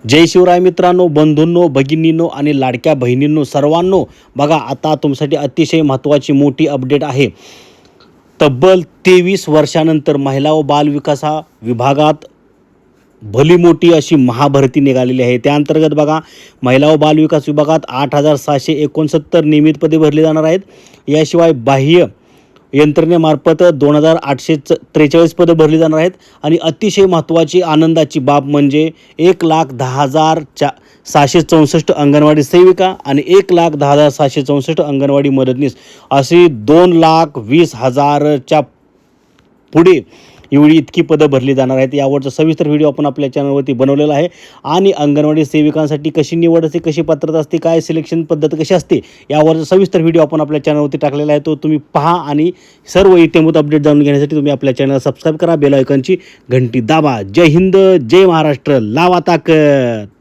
जय शिवराय मित्रांनो, बंधूंनो, भगिनींनो आणि लाडक्या बहिणींनो सर्वांनो, बघा आता तुमच्यासाठी अतिशय महत्त्वाची मोठी अपडेट आहे. तब्बल 23 वर्षानंतर महिला व बालविकास विभागात भली मोठी अशी महाभरती निघालेली आहे. त्याअंतर्गत बघा, महिला व बालविकास विभागात 8,669 नियमित पदे भरली जाणार आहेत. याशिवाय बाह्य यंत्रणेमार्फत 2,843 पदं भरली जाणार आहेत. आणि अतिशय महत्त्वाची आनंदाची बाब म्हणजे 1,10,664 अंगणवाडी सेविका आणि 1,10,664 अंगणवाडी मदतनीस अशी 2,20,000च्या पुढे एवढी इतकी पदं भरली जाणार आहेत. यावरचा सविस्तर व्हिडिओ आपण आपल्या चॅनलवरती बनवलेला आहे. आणि अंगणवाडी सेविकांसाठी कशी निवड असते, कशी पात्रता असते, काय सिलेक्शन पद्धत कशी असते, यावरचा सविस्तर व्हिडिओ आपण आपल्या चॅनलवरती टाकलेला आहे. तो तुम्ही पहा आणि सर्व इत्यंभूत अपडेट जाणून घेण्यासाठी तुम्ही आपल्या चॅनल सबस्क्राईब करा, बेल आयकॉनची घंटी दाबा. जय हिंद, जय महाराष्ट्र, लावा ताकद.